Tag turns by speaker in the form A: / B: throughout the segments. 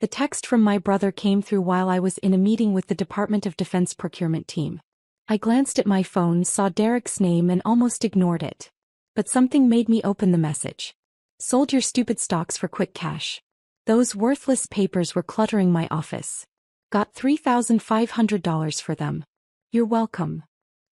A: The text from my brother came through while I was in a meeting with the Department of Defense procurement team. I glanced at my phone, saw Derek's name and almost ignored it. But something made me open the message. Sold your stupid stocks for quick cash. Those worthless papers were cluttering my office. Got $3,500 for them. You're welcome.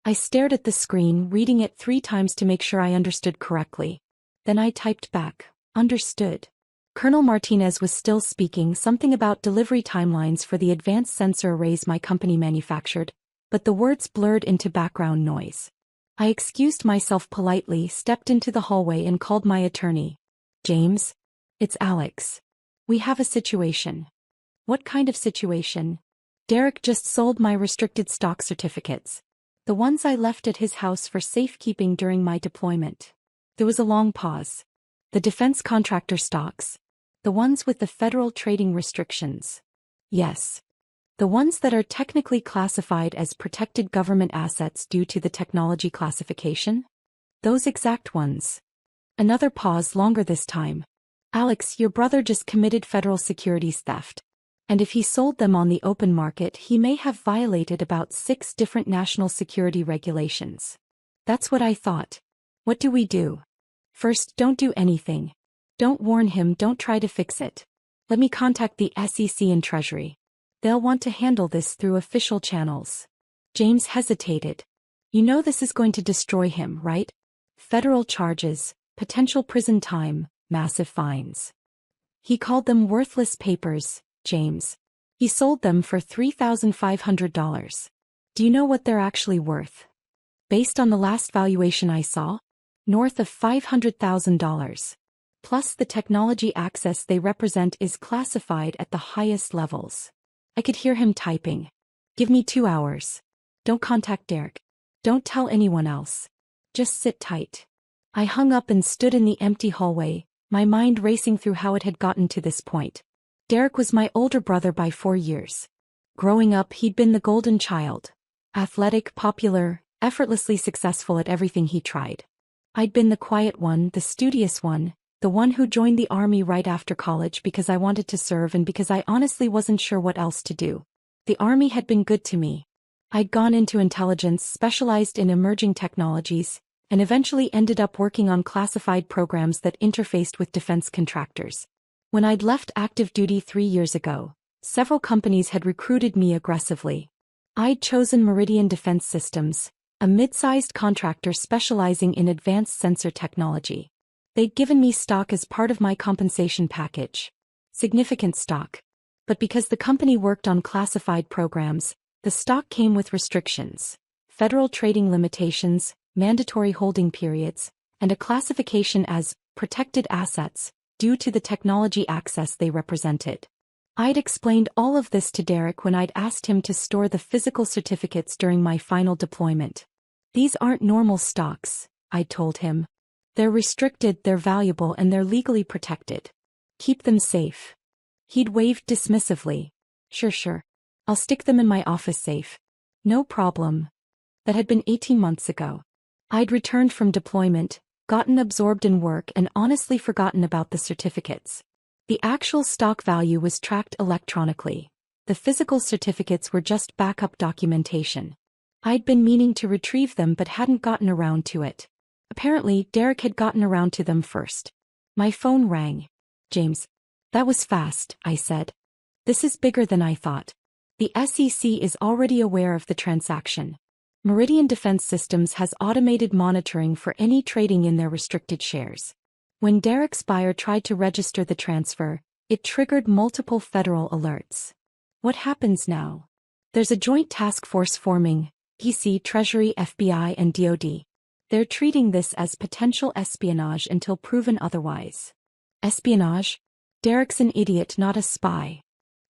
A: I stared at the screen, reading it 3 times to make sure I understood correctly. Then I typed back, understood. Colonel Martinez was still speaking, something about delivery timelines for the advanced sensor arrays my company manufactured, but the words blurred into background noise. I excused myself politely, stepped into the hallway and called my attorney. James? It's Alex. We have a situation. What kind of situation? Derek just sold my restricted stock certificates. The ones I left at his house for safekeeping during my deployment. There was a long pause. The defense contractor stocks. The ones with the federal trading restrictions. Yes. The ones that are technically classified as protected government assets due to the technology classification? Those exact ones. Another pause, longer this time. Alex, your brother just committed federal securities theft. And if he sold them on the open market, he may have violated about 6 different national security regulations. That's what I thought. What do we do? First, don't do anything. Don't warn him, don't try to fix it. Let me contact the SEC and Treasury. They'll want to handle this through official channels. James hesitated. You know this is going to destroy him, right? Federal charges, potential prison time, massive fines. He called them worthless papers, James. He sold them for $3,500. Do you know what they're actually worth? Based on the last valuation I saw? North of $500,000. Plus the technology access they represent is classified at the highest levels. I could hear him typing. Give me 2 hours. Don't contact Derek. Don't tell anyone else. Just sit tight. I hung up and stood in the empty hallway, my mind racing through how it had gotten to this point. Derek was my older brother by 4 years. Growing up, he'd been the golden child. Athletic, popular, effortlessly successful at everything he tried. I'd been the quiet one, the studious one, the one who joined the army right after college because I wanted to serve and because I honestly wasn't sure what else to do. The army had been good to me. I'd gone into intelligence, specialized in emerging technologies, and eventually ended up working on classified programs that interfaced with defense contractors. When I'd left active duty 3 years ago, several companies had recruited me aggressively. I'd chosen Meridian Defense Systems, a mid-sized contractor specializing in advanced sensor technology. They'd given me stock as part of my compensation package. Significant stock. But because the company worked on classified programs, the stock came with restrictions, federal trading limitations, mandatory holding periods, and a classification as protected assets due to the technology access they represented. I'd explained all of this to Derek when I'd asked him to store the physical certificates during my final deployment. These aren't normal stocks, I'd told him. They're restricted, they're valuable, and they're legally protected. Keep them safe. He'd waved dismissively. Sure. I'll stick them in my office safe. No problem. That had been 18 months ago. I'd returned from deployment, gotten absorbed in work, and honestly forgotten about the certificates. The actual stock value was tracked electronically. The physical certificates were just backup documentation. I'd been meaning to retrieve them but hadn't gotten around to it. Apparently, Derek had gotten around to them first. My phone rang. James. That was fast, I said. This is bigger than I thought. The SEC is already aware of the transaction. Meridian Defense Systems has automated monitoring for any trading in their restricted shares. When Derek's buyer tried to register the transfer, it triggered multiple federal alerts. What happens now? There's a joint task force forming, PC, Treasury, FBI, and DoD. They're treating this as potential espionage until proven otherwise. Espionage? Derek's an idiot, not a spy.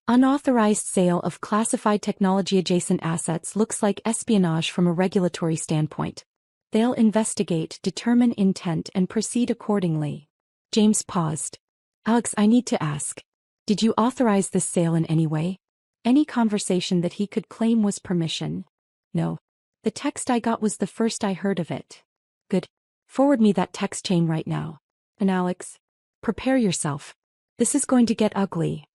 A: Unauthorized sale of classified technology-adjacent assets looks like espionage from a regulatory standpoint. They'll investigate, determine intent, and proceed accordingly. James paused. Alex, I need to ask. Did you authorize this sale in any way? Any conversation that he could claim was permission? No. The text I got was the first I heard of it. Good. Forward me that text chain right now. And Alex, prepare yourself. This is going to get ugly.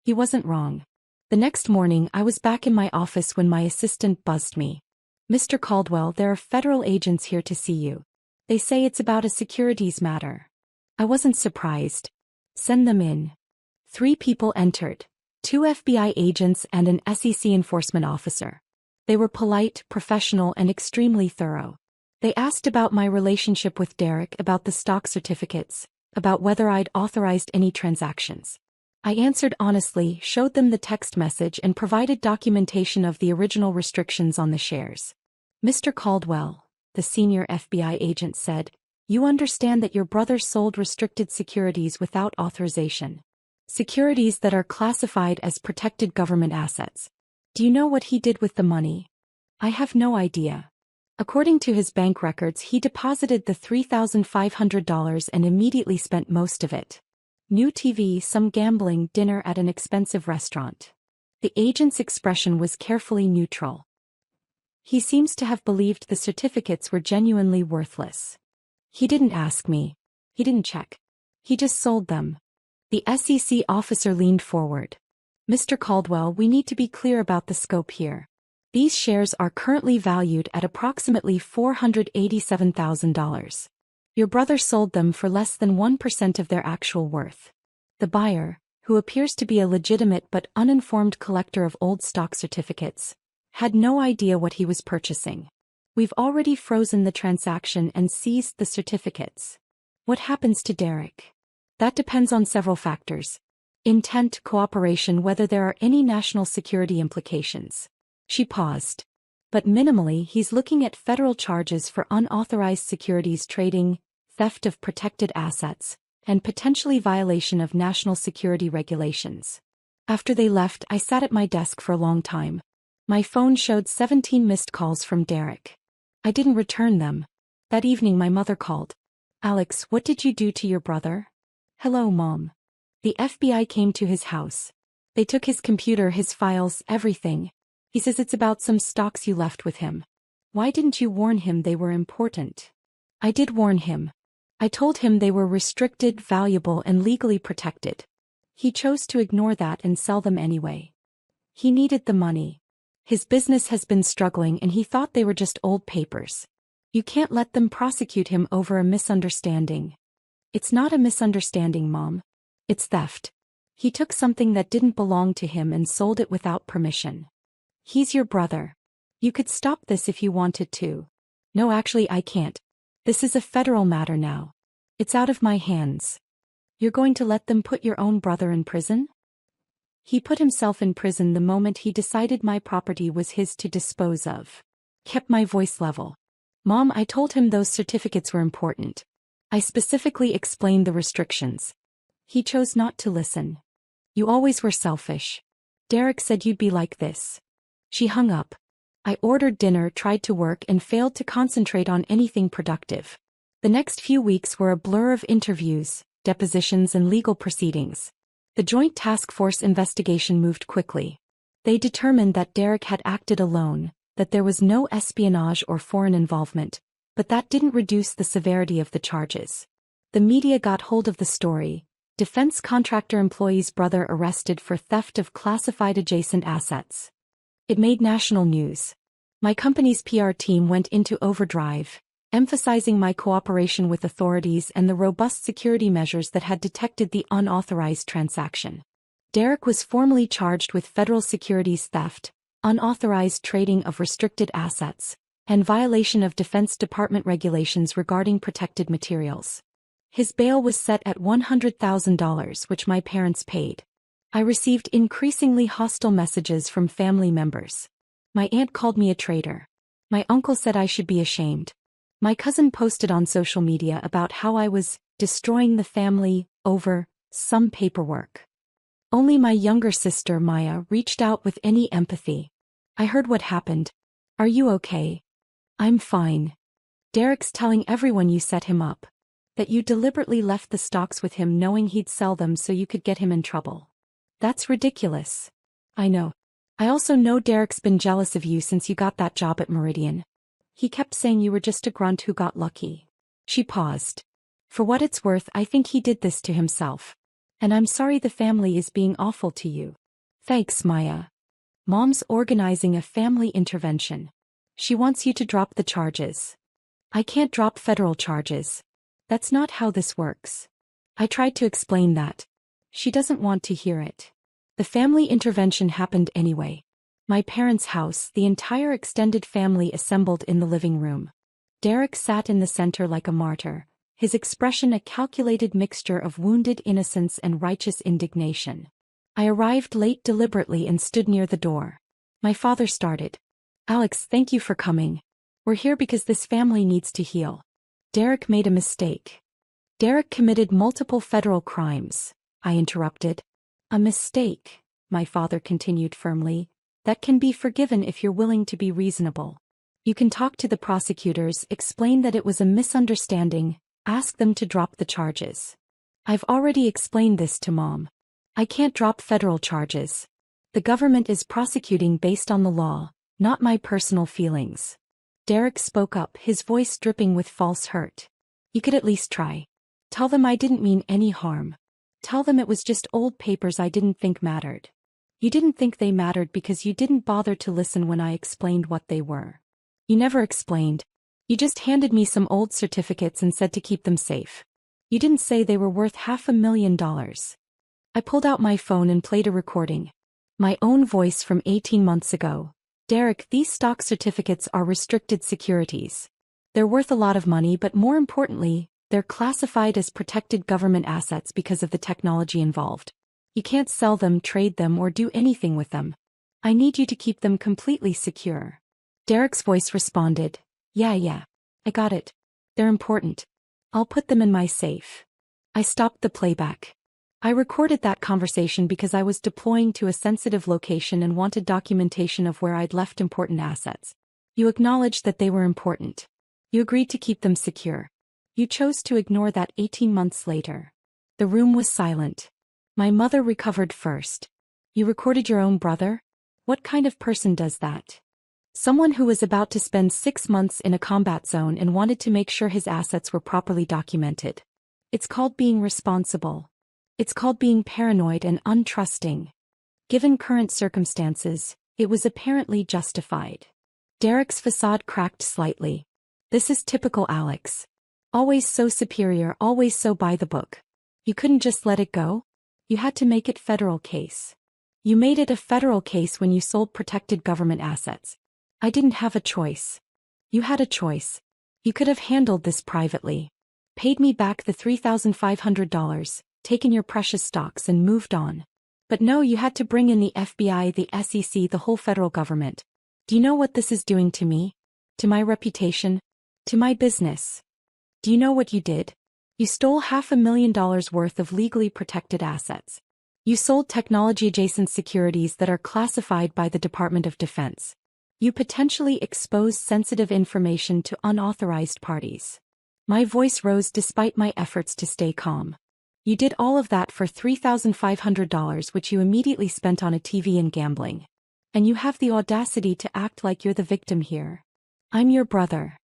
A: He wasn't wrong. The next morning I was back in my office when my assistant buzzed me. "Mr. Caldwell, there are federal agents here to see you. They say it's about a securities matter." I wasn't surprised. "Send them in." 3 people entered. 2 FBI agents and an SEC enforcement officer. They were polite, professional, and extremely thorough. They asked about my relationship with Derek, about the stock certificates, about whether I'd authorized any transactions. I answered honestly, showed them the text message, and provided documentation of the original restrictions on the shares. "Mr. Caldwell," the senior FBI agent said, "you understand that your brother sold restricted securities without authorization. Securities that are classified as protected government assets. Do you know what he did with the money?" "I have no idea." According to his bank records, he deposited the $3,500 and immediately spent most of it. New TV, some gambling, dinner at an expensive restaurant. The agent's expression was carefully neutral. "He seems to have believed the certificates were genuinely worthless. He didn't ask me. He didn't check. He just sold them." The SEC officer leaned forward. "Mr. Caldwell, we need to be clear about the scope here. These shares are currently valued at approximately $487,000. Your brother sold them for less than 1% of their actual worth. The buyer, who appears to be a legitimate but uninformed collector of old stock certificates, had no idea what he was purchasing. We've already frozen the transaction and seized the certificates. What happens to Derek? That depends on several factors. Intent, cooperation, whether there are any national security implications." She paused. "But minimally, he's looking at federal charges for unauthorized securities trading, theft of protected assets, and potentially violation of national security regulations." After they left, I sat at my desk for a long time. My phone showed 17 missed calls from Derek. I didn't return them. That evening my mother called. "Alex, what did you do to your brother?" "Hello, Mom." "The FBI came to his house. They took his computer, his files, everything. He says it's about some stocks you left with him. Why didn't you warn him they were important?" "I did warn him. I told him they were restricted, valuable, and legally protected. He chose to ignore that and sell them anyway. He needed the money. His business has been struggling and he thought they were just old papers. You can't let them prosecute him over a misunderstanding." "It's not a misunderstanding, Mom. It's theft. He took something that didn't belong to him and sold it without permission. He's your brother. You could stop this if you wanted to." "No, actually I can't. This is a federal matter now. It's out of my hands." "You're going to let them put your own brother in prison?" "He put himself in prison the moment he decided my property was his to dispose of." Kept my voice level. "Mom, I told him those certificates were important. I specifically explained the restrictions. He chose not to listen. You always were selfish. Derek said you'd be like this." She hung up. I ordered dinner, tried to work, and failed to concentrate on anything productive. The next few weeks were a blur of interviews, depositions, and legal proceedings. The Joint Task Force investigation moved quickly. They determined that Derek had acted alone, that there was no espionage or foreign involvement, but that didn't reduce the severity of the charges. The media got hold of the story. Defense contractor employee's brother arrested for theft of classified adjacent assets. It made national news. My company's PR team went into overdrive, emphasizing my cooperation with authorities and the robust security measures that had detected the unauthorized transaction. Derek was formally charged with federal securities theft, unauthorized trading of restricted assets, and violation of Defense Department regulations regarding protected materials. His bail was set at $100,000, which my parents paid. I received increasingly hostile messages from family members. My aunt called me a traitor. My uncle said I should be ashamed. My cousin posted on social media about how I was destroying the family over some paperwork. Only my younger sister, Maya, reached out with any empathy. "I heard what happened. Are you okay?" "I'm fine. Derek's telling everyone you set him up. That you deliberately left the stocks with him knowing he'd sell them so you could get him in trouble. That's ridiculous." "I know. I also know Derek's been jealous of you since you got that job at Meridian. He kept saying you were just a grunt who got lucky." She paused. "For what it's worth, I think he did this to himself. And I'm sorry the family is being awful to you." Thanks, Maya. Mom's organizing a family intervention. She wants you to drop the charges. I can't drop federal charges. That's not how this works. I tried to explain that. She doesn't want to hear it. The family intervention happened anyway. My parents' house, the entire extended family assembled in the living room. Derek sat in the center like a martyr, his expression a calculated mixture of wounded innocence and righteous indignation. I arrived late deliberately and stood near the door. My father started. Alex, thank you for coming. We're here because this family needs to heal. Derek made a mistake. Derek committed multiple federal crimes, I interrupted. A mistake, my father continued firmly, that can be forgiven if you're willing to be reasonable. You can talk to the prosecutors, explain that it was a misunderstanding, ask them to drop the charges. I've already explained this to Mom. I can't drop federal charges. The government is prosecuting based on the law, not my personal feelings. Derek spoke up, his voice dripping with false hurt. You could at least try. Tell them I didn't mean any harm. Tell them it was just old papers I didn't think mattered. You didn't think they mattered because you didn't bother to listen when I explained what they were. You never explained. You just handed me some old certificates and said to keep them safe. You didn't say they were worth $500,000. I pulled out my phone and played a recording. My own voice from 18 months ago. Derek, these stock certificates are restricted securities. They're worth a lot of money, but more importantly, they're classified as protected government assets because of the technology involved. You can't sell them, trade them, or do anything with them. I need you to keep them completely secure. Derek's voice responded, Yeah, I got it. They're important. I'll put them in my safe. I stopped the playback. I recorded that conversation because I was deploying to a sensitive location and wanted documentation of where I'd left important assets. You acknowledged that they were important. You agreed to keep them secure. You chose to ignore that 18 months later. The room was silent. My mother recovered first. You recorded your own brother? What kind of person does that? Someone who was about to spend 6 months in a combat zone and wanted to make sure his assets were properly documented. It's called being responsible. It's called being paranoid and untrusting. Given current circumstances, it was apparently justified. Derek's facade cracked slightly. This is typical Alex. Always so superior, always so by the book. You couldn't just let it go? You had to make it federal case. You made it a federal case when you sold protected government assets. I didn't have a choice. You had a choice. You could have handled this privately. Paid me back the $3,500. Taken your precious stocks and moved on. But no, you had to bring in the FBI, the SEC, the whole federal government. Do you know what this is doing to me? To my reputation? To my business? Do you know what you did? You stole $500,000 worth of legally protected assets. You sold technology-adjacent securities that are classified by the Department of Defense. You potentially exposed sensitive information to unauthorized parties. My voice rose despite my efforts to stay calm. You did all of that for $3,500, which you immediately spent on a TV and gambling. And you have the audacity to act like you're the victim here. I'm your brother.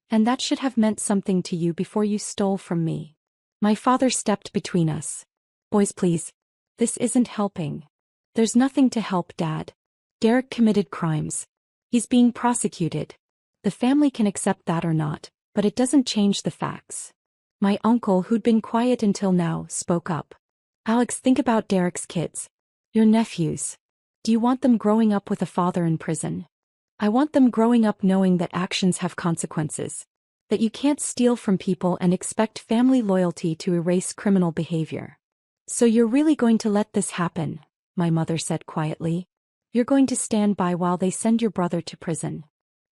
A: And that should have meant something to you before you stole from me. My father stepped between us. Boys, please. This isn't helping. There's nothing to help, Dad. Derek committed crimes. He's being prosecuted. The family can accept that or not, but it doesn't change the facts. My uncle, who'd been quiet until now, spoke up. Alex, think about Derek's kids. Your nephews. Do you want them growing up with a father in prison? I want them growing up knowing that actions have consequences. That you can't steal from people and expect family loyalty to erase criminal behavior. So you're really going to let this happen, my mother said quietly. You're going to stand by while they send your brother to prison.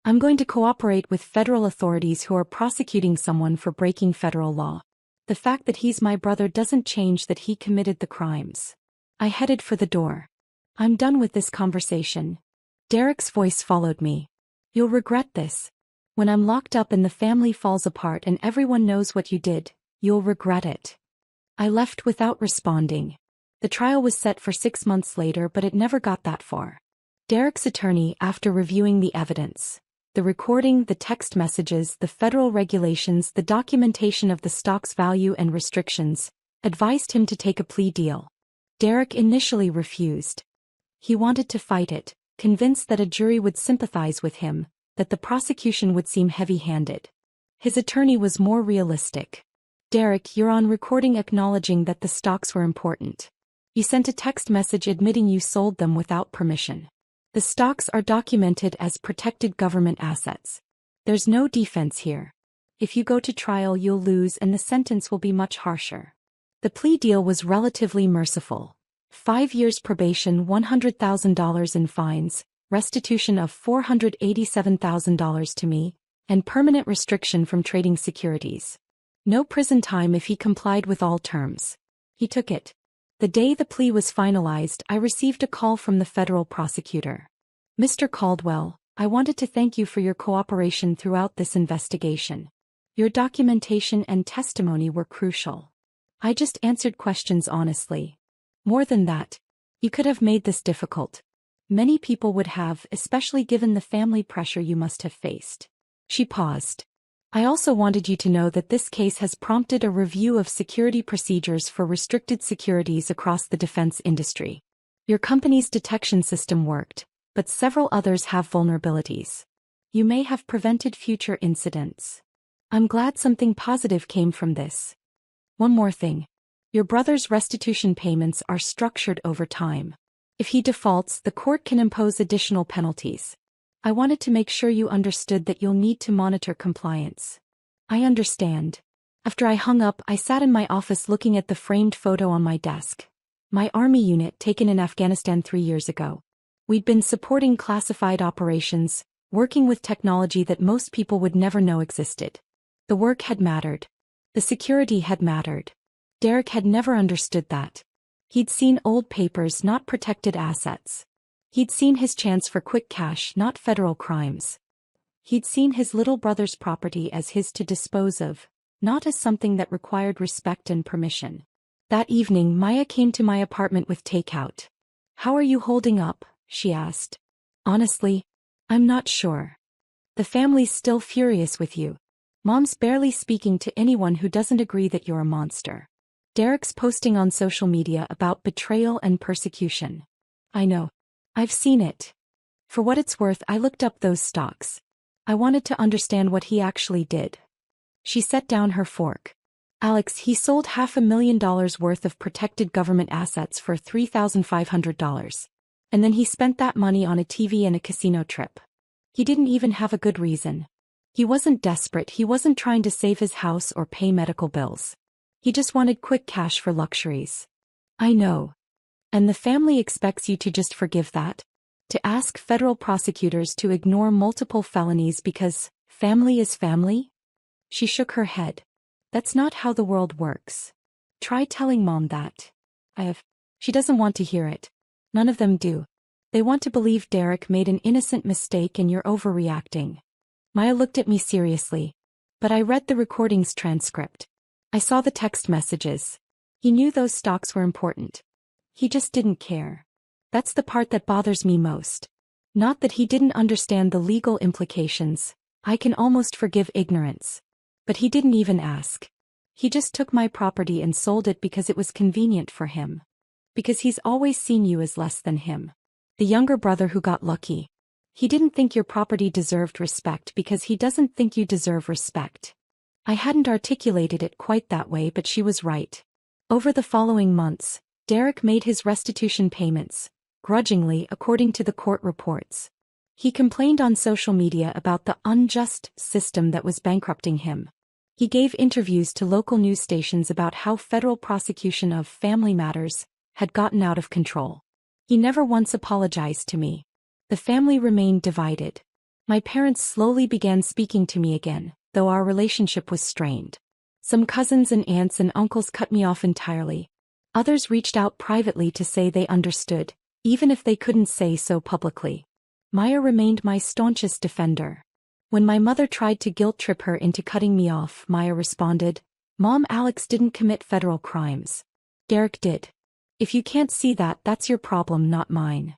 A: I'm going to cooperate with federal authorities who are prosecuting someone for breaking federal law. The fact that he's my brother doesn't change that he committed the crimes. I headed for the door. I'm done with this conversation. Derek's voice followed me. You'll regret this. When I'm locked up and the family falls apart and everyone knows what you did, you'll regret it. I left without responding. The trial was set for 6 months later, but it never got that far. Derek's attorney, after reviewing the evidence, the recording, the text messages, the federal regulations, the documentation of the stock's value and restrictions, advised him to take a plea deal. Derek initially refused. He wanted to fight it, convinced that a jury would sympathize with him, that the prosecution would seem heavy-handed. His attorney was more realistic. Derek, you're on recording acknowledging that the stocks were important. You sent a text message admitting you sold them without permission. The stocks are documented as protected government assets. There's no defense here. If you go to trial, you'll lose and the sentence will be much harsher. The plea deal was relatively merciful. 5 years probation, $100,000 in fines, restitution of $487,000 to me, and permanent restriction from trading securities. No prison time if he complied with all terms. He took it. The day the plea was finalized, I received a call from the federal prosecutor. Mr. Caldwell, I wanted to thank you for your cooperation throughout this investigation. Your documentation and testimony were crucial. I just answered questions honestly. More than that, you could have made this difficult. Many people would have, especially given the family pressure you must have faced. She paused. I also wanted you to know that this case has prompted a review of security procedures for restricted securities across the defense industry. Your company's detection system worked, but several others have vulnerabilities. You may have prevented future incidents. I'm glad something positive came from this. One more thing. Your brother's restitution payments are structured over time. If he defaults, the court can impose additional penalties. I wanted to make sure you understood that you'll need to monitor compliance. I understand. After I hung up, I sat in my office looking at the framed photo on my desk. My army unit taken in Afghanistan 3 years ago. We'd been supporting classified operations, working with technology that most people would never know existed. The work had mattered. The security had mattered. Derek had never understood that. He'd seen old papers, not protected assets. He'd seen his chance for quick cash, not federal crimes. He'd seen his little brother's property as his to dispose of, not as something that required respect and permission. That evening, Maya came to my apartment with takeout. "How are you holding up?" she asked. "Honestly, I'm not sure. The family's still furious with you. Mom's barely speaking to anyone who doesn't agree that you're a monster. Derek's posting on social media about betrayal and persecution. I know. I've seen it. For what it's worth, I looked up those stocks. I wanted to understand what he actually did." She set down her fork. "Alex, he sold $500,000 worth of protected government assets for $3,500. And then he spent that money on a TV and a casino trip. He didn't even have a good reason. He wasn't desperate, he wasn't trying to save his house or pay medical bills. He just wanted quick cash for luxuries." "I know. And the family expects you to just forgive that? To ask federal prosecutors to ignore multiple felonies because family is family?" She shook her head. "That's not how the world works. Try telling Mom that." She doesn't want to hear it. None of them do. They want to believe Derek made an innocent mistake and you're overreacting. Maya looked at me seriously. But I read the recording's transcript. I saw the text messages. He knew those stocks were important. He just didn't care. That's the part that bothers me most. Not that he didn't understand the legal implications. I can almost forgive ignorance. But he didn't even ask. He just took my property and sold it because it was convenient for him. Because he's always seen you as less than him. The younger brother who got lucky. He didn't think your property deserved respect because he doesn't think you deserve respect. I hadn't articulated it quite that way, but she was right. Over the following months, Derek made his restitution payments, grudgingly according to the court reports. He complained on social media about the unjust system that was bankrupting him. He gave interviews to local news stations about how federal prosecution of family matters had gotten out of control. He never once apologized to me. The family remained divided. My parents slowly began speaking to me again, though our relationship was strained. Some cousins and aunts and uncles cut me off entirely. Others reached out privately to say they understood, even if they couldn't say so publicly. Maya remained my staunchest defender. When my mother tried to guilt-trip her into cutting me off, Maya responded, "Mom, Alex didn't commit federal crimes. Derek did. If you can't see that, that's your problem, not mine."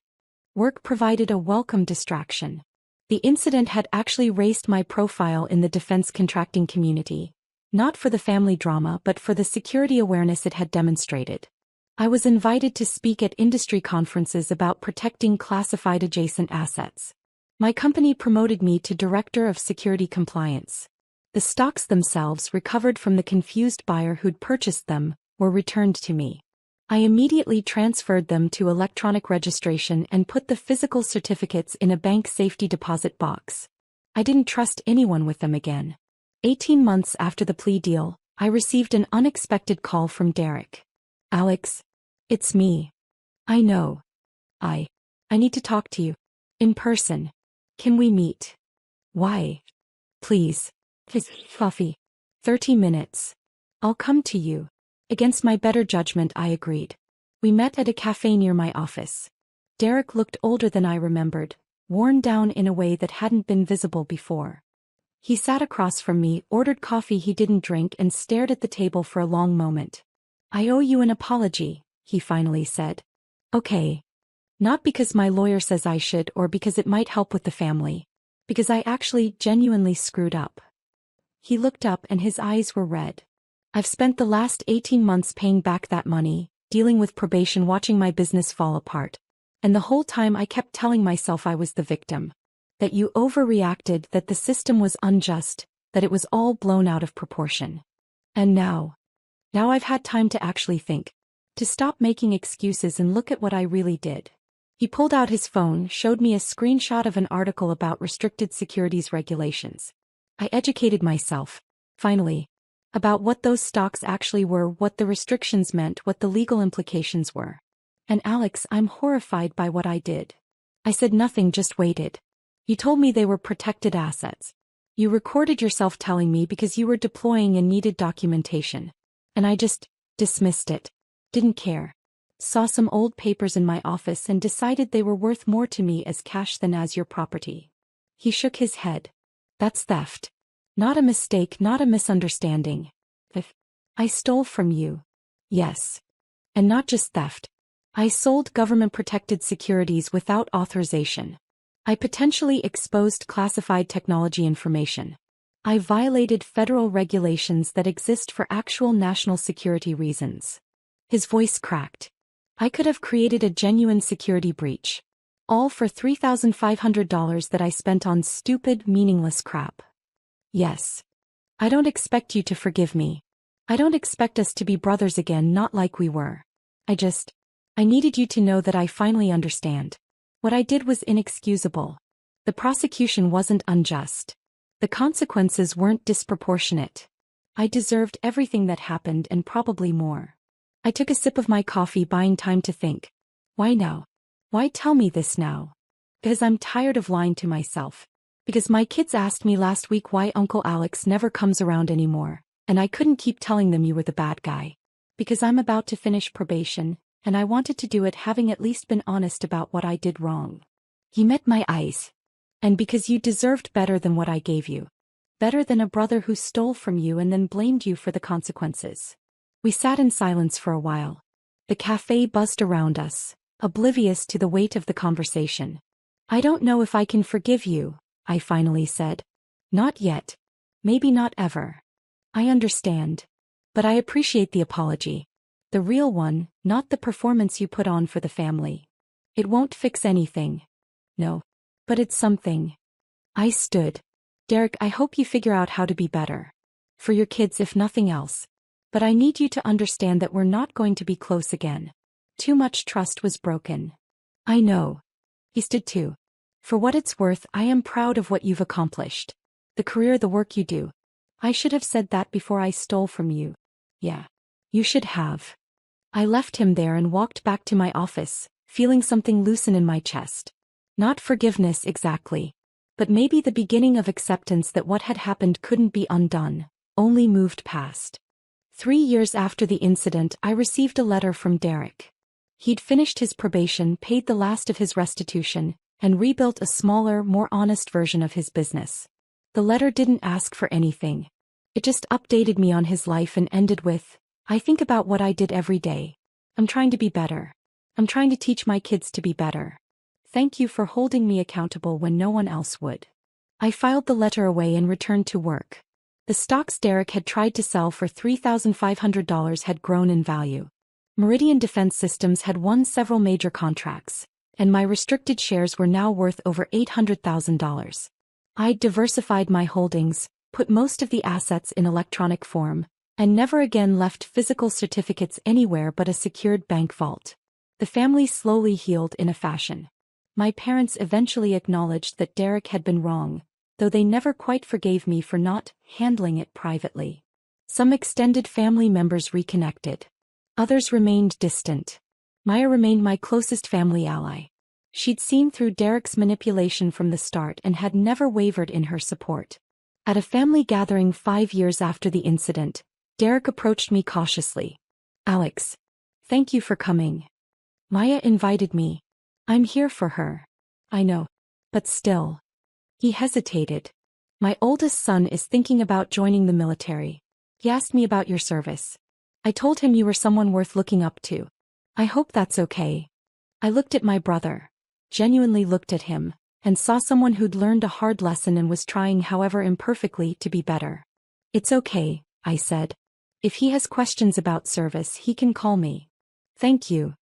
A: Work provided a welcome distraction. The incident had actually raised my profile in the defense contracting community. Not for the family drama, but for the security awareness it had demonstrated. I was invited to speak at industry conferences about protecting classified adjacent assets. My company promoted me to Director of Security Compliance. The stocks themselves, recovered from the confused buyer who'd purchased them, were returned to me. I immediately transferred them to electronic registration and put the physical certificates in a bank safety deposit box. I didn't trust anyone with them again. 18 months after the plea deal, I received an unexpected call from Derek. "Alex, it's me. I know. I need to talk to you. In person. Can we meet?" "Why?" "Please. Coffee. 30 minutes. I'll come to you." Against my better judgment, I agreed. We met at a cafe near my office. Derek looked older than I remembered, worn down in a way that hadn't been visible before. He sat across from me, ordered coffee he didn't drink, and stared at the table for a long moment. "I owe you an apology," he finally said. "Okay. Not because my lawyer says I should or because it might help with the family. Because I actually genuinely screwed up." He looked up and his eyes were red. "I've spent the last 18 months paying back that money, dealing with probation, watching my business fall apart. And the whole time I kept telling myself I was the victim. That you overreacted, that the system was unjust, that it was all blown out of proportion. And now I've had time to actually think. To stop making excuses and look at what I really did." He pulled out his phone, showed me a screenshot of an article about restricted securities regulations. I educated myself, finally, about what those stocks actually were, what the restrictions meant, what the legal implications were. "And Alex, I'm horrified by what I did." I said nothing, just waited. "You told me they were protected assets. You recorded yourself telling me because you were deploying and needed documentation. And I just dismissed it. Didn't care. Saw some old papers in my office and decided they were worth more to me as cash than as your property." He shook his head. "That's theft. Not a mistake, not a misunderstanding. If I stole from you." "Yes. And not just theft. I sold government-protected securities without authorization. I potentially exposed classified technology information. I violated federal regulations that exist for actual national security reasons." His voice cracked. "I could have created a genuine security breach. All for $3,500 that I spent on stupid, meaningless crap. Yes. I don't expect you to forgive me. I don't expect us to be brothers again, not like we were. I needed you to know that I finally understand. What I did was inexcusable. The prosecution wasn't unjust. The consequences weren't disproportionate. I deserved everything that happened and probably more." I took a sip of my coffee, buying time to think. Why now? Why tell me this now? Because I'm tired of lying to myself. Because my kids asked me last week why Uncle Alex never comes around anymore, and I couldn't keep telling them you were the bad guy. Because I'm about to finish probation, and I wanted to do it having at least been honest about what I did wrong. He met my eyes. And because you deserved better than what I gave you. Better than a brother who stole from you and then blamed you for the consequences. We sat in silence for a while. The cafe buzzed around us, oblivious to the weight of the conversation. "I don't know if I can forgive you," I finally said. "Not yet. Maybe not ever. I understand. But I appreciate the apology. The real one, not the performance you put on for the family. It won't fix anything. No. But it's something." I stood. "Derek, I hope you figure out how to be better. For your kids, if nothing else. But I need you to understand that we're not going to be close again. Too much trust was broken." "I know." He stood too. "For what it's worth, I am proud of what you've accomplished. The career, the work you do. I should have said that before I stole from you. Yeah. You should have." I left him there and walked back to my office, feeling something loosen in my chest. Not forgiveness exactly. But maybe the beginning of acceptance that what had happened couldn't be undone, only moved past. 3 years after the incident, I received a letter from Derek. He'd finished his probation, paid the last of his restitution, and rebuilt a smaller, more honest version of his business. The letter didn't ask for anything. It just updated me on his life and ended with, "I think about what I did every day. I'm trying to be better. I'm trying to teach my kids to be better. Thank you for holding me accountable when no one else would." I filed the letter away and returned to work. The stocks Derek had tried to sell for $3,500 had grown in value. Meridian Defense Systems had won several major contracts, and my restricted shares were now worth over $800,000. I'd diversified my holdings, put most of the assets in electronic form, and never again left physical certificates anywhere but a secured bank vault. The family slowly healed in a fashion. My parents eventually acknowledged that Derek had been wrong, though they never quite forgave me for not handling it privately. Some extended family members reconnected. Others remained distant. Maya remained my closest family ally. She'd seen through Derek's manipulation from the start and had never wavered in her support. At a family gathering 5 years after the incident, Derek approached me cautiously. "Alex, thank you for coming. Maya invited me. I'm here for her." "I know. But still." He hesitated. "My oldest son is thinking about joining the military. He asked me about your service. I told him you were someone worth looking up to. I hope that's okay." I looked at my brother. Genuinely looked at him, and saw someone who'd learned a hard lesson and was trying, however imperfectly, to be better. "It's okay," I said. "If he has questions about service, he can call me." "Thank you."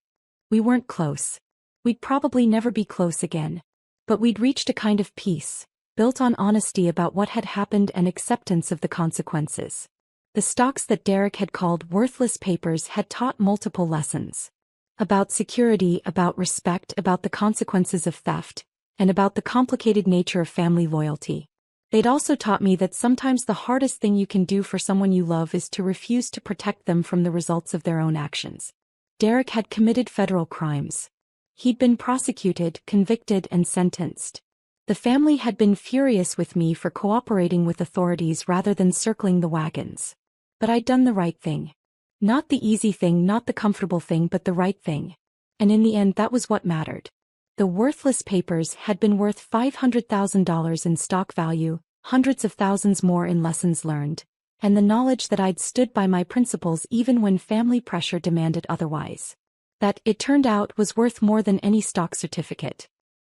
A: We weren't close. We'd probably never be close again. But we'd reached a kind of peace, built on honesty about what had happened and acceptance of the consequences. The stocks that Derek had called worthless papers had taught multiple lessons. About security, about respect, about the consequences of theft, and about the complicated nature of family loyalty. They'd also taught me that sometimes the hardest thing you can do for someone you love is to refuse to protect them from the results of their own actions. Derek had committed federal crimes. He'd been prosecuted, convicted, and sentenced. The family had been furious with me for cooperating with authorities rather than circling the wagons. But I'd done the right thing. Not the easy thing, not the comfortable thing, but the right thing. And in the end, that was what mattered. The worthless papers had been worth $500,000 in stock value, hundreds of thousands more in lessons learned, and the knowledge that I'd stood by my principles even when family pressure demanded otherwise. That, it turned out, was worth more than any stock certificate.